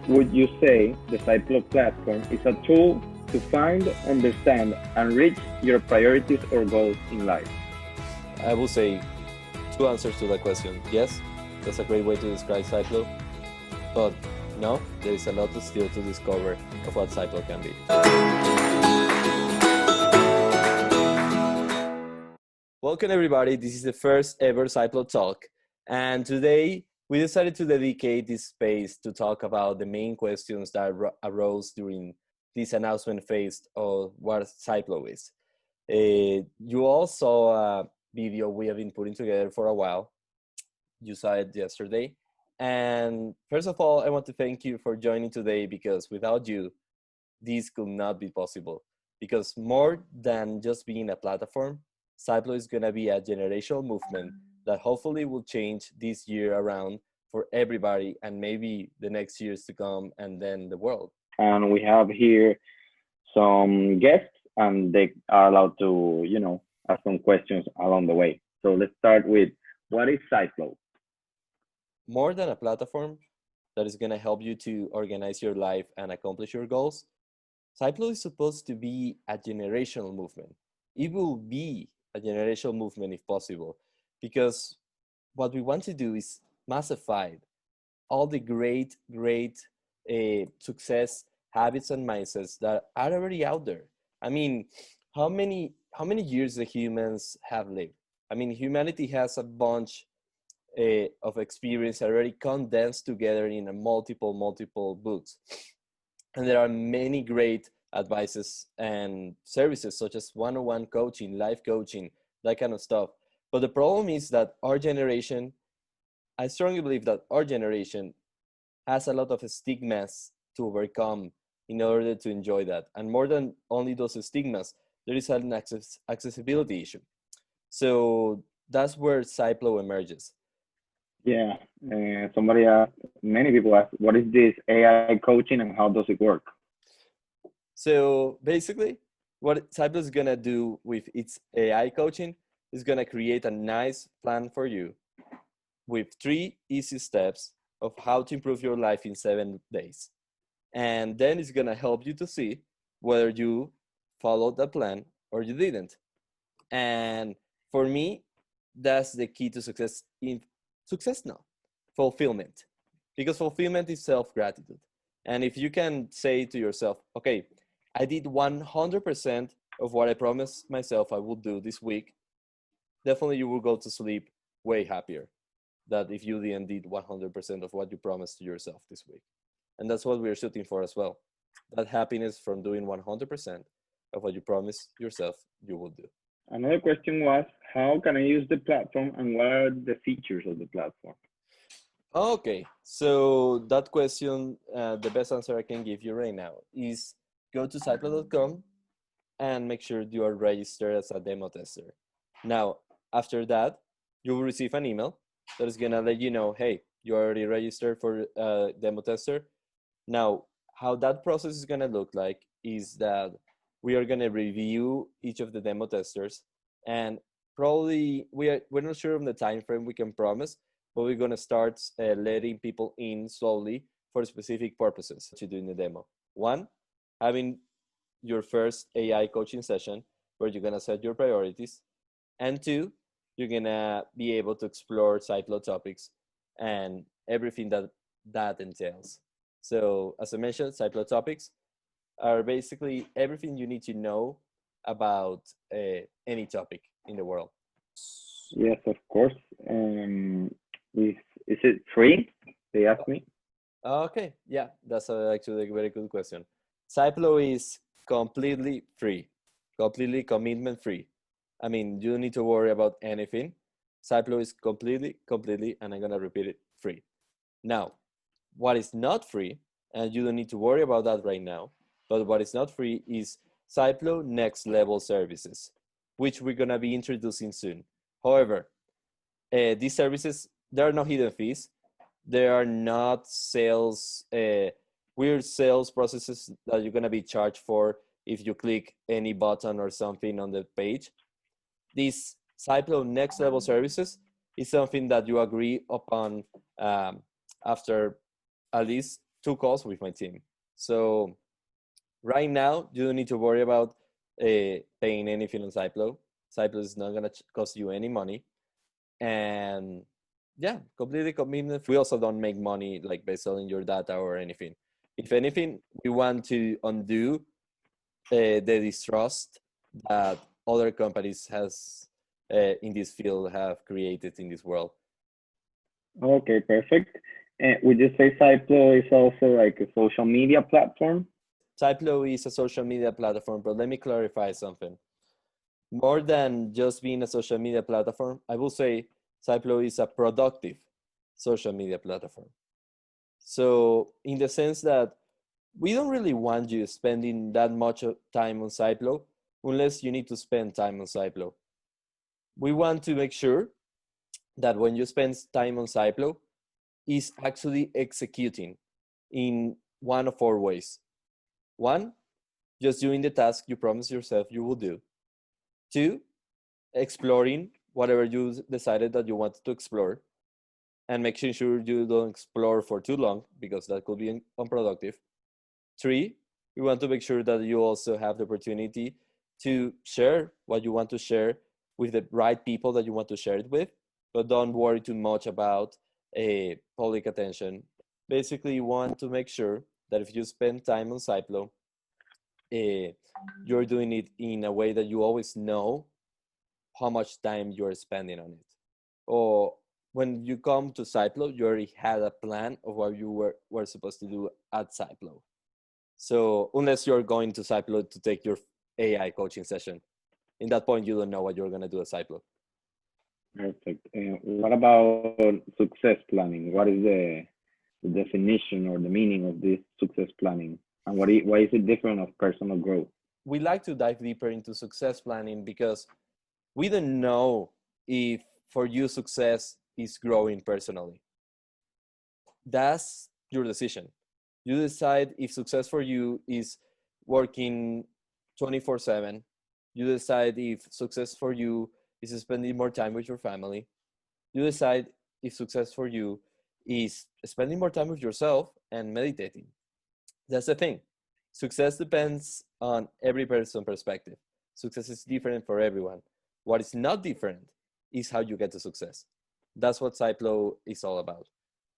would you say the SitePlow platform is a tool to find, understand, and reach your priorities or goals in life? I will say two answers to that question. Yes, that's a great way to describe SitePlow, but no, there is a lot still to discover of what SitePlow can be. Welcome everybody, this is the first ever SitePlow Talk, and today we decided to dedicate this space to talk about the main questions that arose during this announcement phase of what SitePlow is. You all saw a video we have been putting together for a while. You saw it yesterday. And first of all, I want to thank you for joining today, because without you, this could not be possible. Because more than just being a platform, SitePlow is going to be a generational movement that hopefully will change this year around for everybody, and maybe the next years to come, and then the world. And we have here some guests, and they are allowed to, ask some questions along the way. So let's start with, what is SitePlow? More than a platform that is going to help you to organize your life and accomplish your goals, SitePlow is supposed to be a generational movement. It will be a generational movement if possible, because what we want to do is massify all the great success habits and mindsets that are already out there. I mean, how many years the humans have lived? I mean, humanity has a bunch of experience already condensed together in a multiple books, and there are many great advices and services such as one-on-one coaching, life coaching, that kind of stuff. But the problem is that our generation, I strongly believe that our generation has a lot of stigmas to overcome in order to enjoy that. And more than only those stigmas, there is an accessibility issue. So that's where SitePlow emerges. Yeah, many people ask, what is this AI coaching and how does it work? So basically, what SitePlow is going to do with its AI coaching is going to create a nice plan for you with 3 easy steps of how to improve your life in 7 days. And then it's going to help you to see whether you followed the plan or you didn't. And for me, that's the key to success now, fulfillment. Because fulfillment is self-gratitude. And if you can say to yourself, okay, I did 100% of what I promised myself I would do this week, definitely you will go to sleep way happier than if you didn't did 100% of what you promised to yourself this week. And that's what we're shooting for as well. That happiness from doing 100% of what you promised yourself you will do. Another question was, how can I use the platform and what are the features of the platform? Okay, so that question, the best answer I can give you right now is go to SitePlow.com and make sure you are registered as a demo tester. Now, after that, you will receive an email that is gonna let you know, hey, you already registered for demo tester. Now, how that process is gonna look like is that we are gonna review each of the demo testers, and probably we're not sure of the time frame we can promise, but we're gonna start letting people in slowly for specific purposes to do in the demo. One, having your first AI coaching session where you're gonna set your priorities, and 2, you're gonna be able to explore SitePlow topics and everything that entails. So as I mentioned, SitePlow topics are basically everything you need to know about any topic in the world. Yes, of course. Is it free? They asked me. Okay, yeah, that's actually a very good question. SitePlow is completely free, completely commitment free. I mean, you don't need to worry about anything. SitePlow is completely, and I'm gonna repeat it, free. Now, what is not free, and you don't need to worry about that right now, but what is not free is SitePlow Next Level Services, which we're gonna be introducing soon. However, these services, there are no hidden fees. There are not weird sales processes that you're gonna be charged for if you click any button or something on the page. These SitePlow Next Level Services is something that you agree upon after at least two calls with my team. So right now, you don't need to worry about paying anything on SitePlow. SitePlow is not gonna cost you any money, and yeah, completely convenient. We also don't make money like by selling your data or anything. If anything, we want to undo the distrust that other companies has in this field have created in this world. Okay, perfect. And would you say SitePlow is also like a social media platform? SitePlow is a social media platform, but let me clarify something. More than just being a social media platform, I will say SitePlow is a productive social media platform. So, in the sense that we don't really want you spending that much time on SitePlow unless you need to spend time on SitePlow. We want to make sure that when you spend time on SitePlow, is actually executing in one of four ways. One, just doing the task you promise yourself you will do. Two, exploring whatever you decided that you wanted to explore and making sure you don't explore for too long because that could be unproductive. Three, we want to make sure that you also have the opportunity to share what you want to share with the right people that you want to share it with, but don't worry too much about a public attention. Basically, you want to make sure that if you spend time on SitePlow, you're doing it in a way that you always know how much time you're spending on it. Or when you come to SitePlow, you already had a plan of what you were supposed to do at SitePlow. So unless you're going to SitePlow to take your AI coaching session, in that point, you don't know what you're going to do at SitePlow. Perfect. What about success planning? What is the definition or the meaning of this success planning? And why is it different of personal growth? We like to dive deeper into success planning because we don't know if for you success is growing personally. That's your decision. You decide if success for you is working 24/7. You decide if success for you is spending more time with your family. You decide if success for you is spending more time with yourself and meditating. That's the thing. Success depends on every person's perspective. Success is different for everyone. What is not different is how you get to success. That's what SitePlow is all about.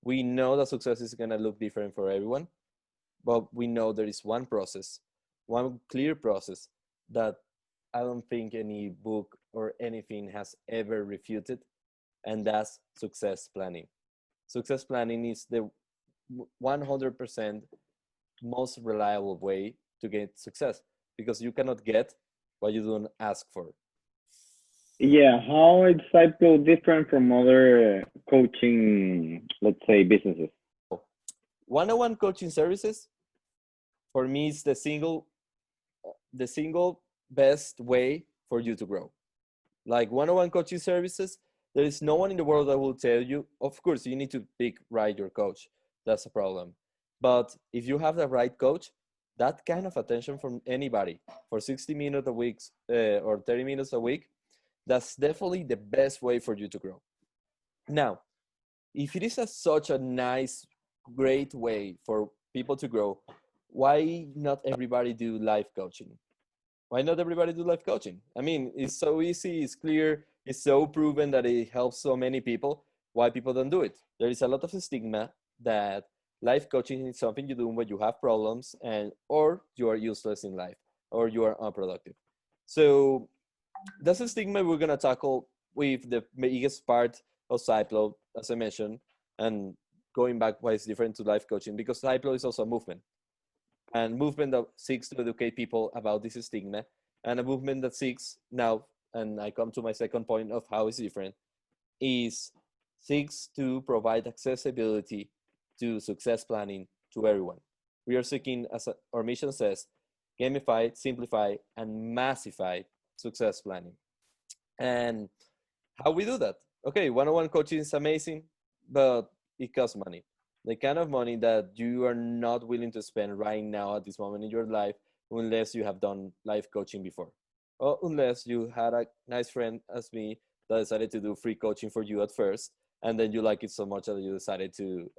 We know that success is going to look different for everyone, but we know there is one process, one clear process that I don't think any book or anything has ever refuted, and that's success planning. Success planning is the 100% most reliable way to get success because you cannot get what you don't ask for. Yeah, how is SitePlow different from other coaching, let's say, businesses? One-on-one coaching services for me is the single best way for you to grow. Like one-on-one coaching services, there is no one in the world that will tell you. Of course, you need to pick right your coach. That's a problem. But if you have the right coach, that kind of attention from anybody for 60 minutes a week or 30 minutes a week, that's definitely the best way for you to grow. Now, if it is such a nice, great way for people to grow, why not everybody do life coaching? Why not everybody do life coaching? I mean, it's so easy, it's clear, it's so proven that it helps so many people. Why people don't do it? There is a lot of stigma that life coaching is something you do when you have problems and or you are useless in life or you are unproductive. So that's a stigma we're gonna tackle with the biggest part of SitePlow, as I mentioned, and going back why it's different to life coaching because SitePlow is also a movement and movement that seeks to educate people about this stigma and a movement that seeks now, and I come to my second point of how it's different, is seeks to provide accessibility to success planning to everyone. We are seeking, as our mission says, gamify, simplify, and massify success planning. And how we do that? Okay, one-on-one coaching is amazing, but it costs money. The kind of money that you are not willing to spend right now at this moment in your life unless you have done life coaching before. Or unless you had a nice friend as me that decided to do free coaching for you at first, and then you like it so much that you decided to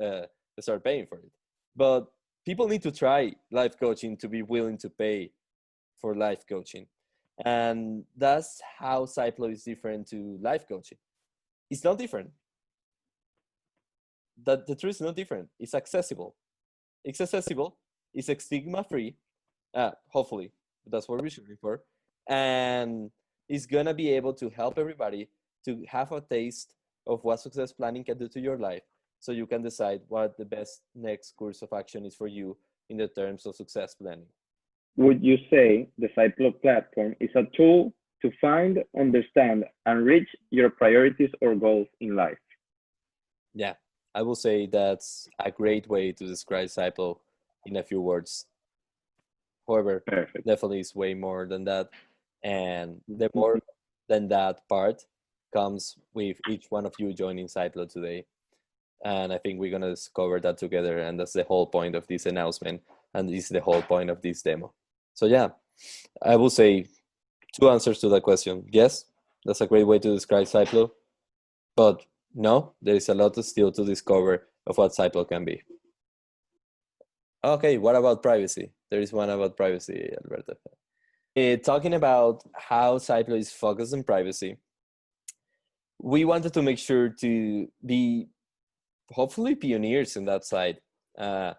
start paying for it. But people need to try life coaching to be willing to pay for life coaching. And that's how SitePlow is different to life coaching. It's not different. The truth is not different. It's accessible. It's accessible. It's stigma free. Hopefully, that's what we're shooting for. And it's gonna be able to help everybody to have a taste of what success planning can do to your life, so you can decide what the best next course of action is for you in the terms of success planning. Would you say the SitePlow platform is a tool to find, understand, and reach your priorities or goals in life? Yeah, I will say that's a great way to describe SitePlow in a few words. However, Perfect. definitely is way more than that. And the more than that part comes with each one of you joining SitePlow today. And I think we're going to discover that together. And that's the whole point of this announcement. And this is the whole point of this demo. So yeah, I will say two answers to that question. Yes, that's a great way to describe SitePlow. But no, there is a lot still to discover of what SitePlow can be. Okay, what about privacy? There is one about privacy, Alberto. Talking about how SitePlow is focused on privacy, we wanted to make sure to be hopefully pioneers in that side. Part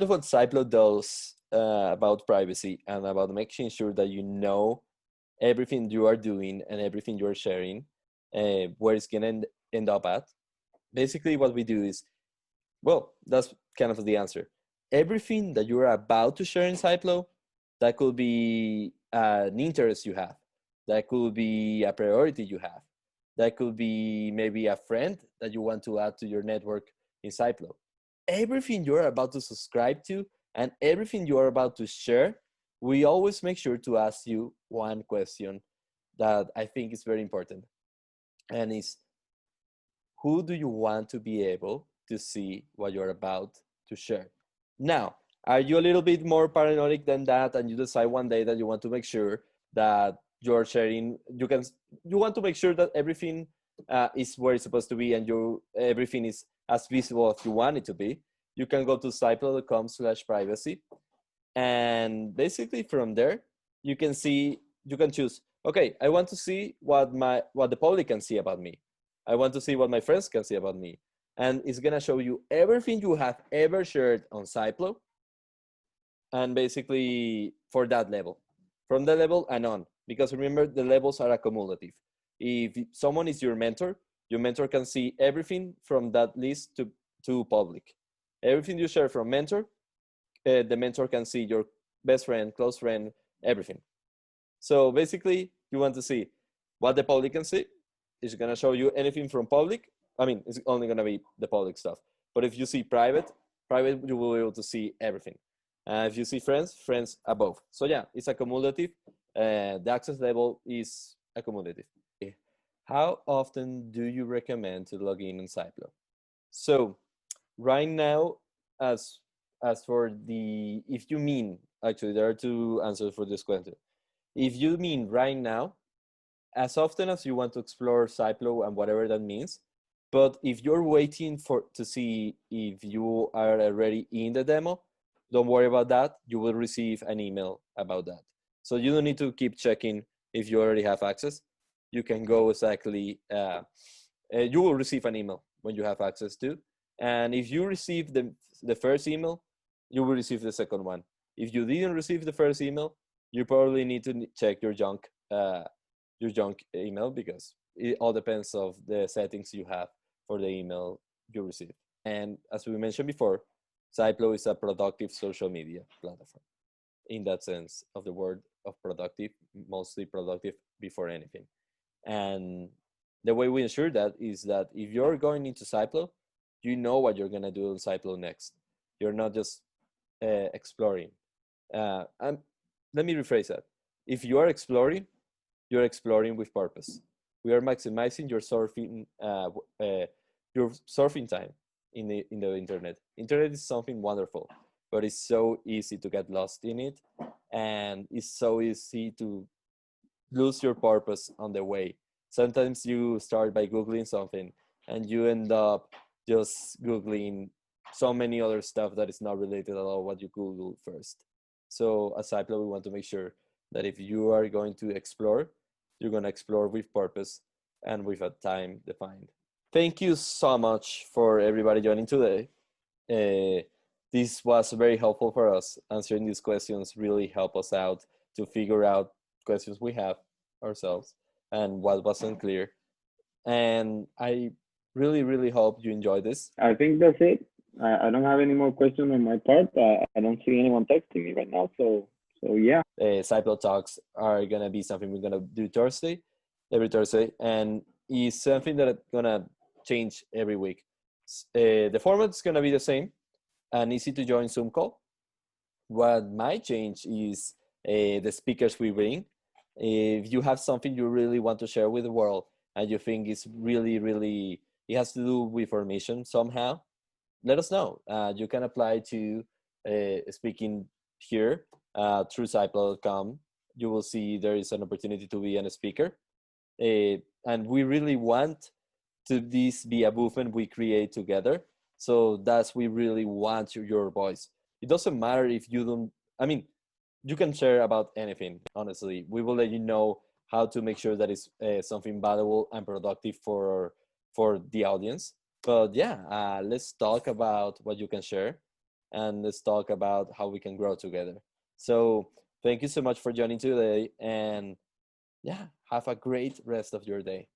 of what SitePlow does about privacy and about making sure that you know everything you are doing and everything you are sharing, where it's going to end up at. Basically, what we do is, well, that's kind of the answer. Everything that you're about to share in SitePlow, that could be an interest you have, that could be a priority you have, that could be maybe a friend that you want to add to your network in SitePlow. Everything you're about to subscribe to and everything you are about to share, we always make sure to ask you one question that I think is very important. And is, who do you want to be able to see what you're about to share? Now, are you a little bit more paranoid than that, and you decide one day that you want to make sure that you're sharing, you want to make sure that everything is where it's supposed to be, and everything is as visible as you want it to be? You can go to siteplow.com/privacy, and basically from there you can choose, okay, I want to see what the public can see about me. I want to see what my friends can see about me. And it's going to show you everything you have ever shared on SitePlow. And basically for that level, from that level and on, because remember, the levels are accumulative. If someone is your mentor can see everything from that list to public. Everything you share from mentor, the mentor can see your best friend, close friend, everything. So basically, you want to see what the public can see. It's going to show you anything from public. I mean, it's only going to be the public stuff. But if you see private, you will be able to see everything. If you see friends above. So yeah, it's accumulative. The access level is accumulative. How often do you recommend to log in on SitePlow? So right now, as for the, if you mean, actually, there are two answers for this question. If you mean right now, as often as you want to explore SitePlow and whatever that means, but if you're waiting to see if you are already in the demo, don't worry about that. You will receive an email about that. So you don't need to keep checking if you already have access. You can go exactly, you will receive an email when you have access to. And if you receive the first email, you will receive the second one. If you didn't receive the first email, you probably need to check your junk email, because it all depends of the settings you have for the email you receive. And as we mentioned before, SitePlow is a productive social media platform in that sense of the word of productive, mostly productive before anything. And the way we ensure that is that if you're going into SitePlow, you know what you're going to do on SitePlow next. You're not just exploring. And let me rephrase that. If you are exploring, you're exploring with purpose. We are maximizing your surfing time in the internet. Internet is something wonderful, but it's so easy to get lost in it, and it's so easy to lose your purpose on the way. Sometimes you start by Googling something and you end up just Googling so many other stuff that is not related at all what you Google first. So as SitePlow, we want to make sure that if you are going to explore, you're going to explore with purpose and with a time defined. Thank you so much for everybody joining today. This was very helpful for us. Answering these questions really help us out to figure out questions we have ourselves and what wasn't clear. And I really, really hope you enjoy this. I think that's it. I don't have any more questions on my part. I don't see anyone texting me right now. So yeah. SitePlow talks are gonna be something we're gonna do every Thursday, and it's something that's gonna change every week. The format is gonna be the same, an easy to join Zoom call. What might change is the speakers we bring. If you have something you really want to share with the world and you think it's really, really, it has to do with our mission somehow, let us know. You can apply to speaking here through SitePlow.com. You will see there is an opportunity to be a speaker. And we really want to this be a movement we create together. So that's we really want your voice. It doesn't matter if you don't, I mean, you can share about anything, honestly. We will let you know how to make sure that it's something valuable and productive for the audience. But yeah, let's talk about what you can share and let's talk about how we can grow together. So thank you so much for joining today, and yeah, have a great rest of your day.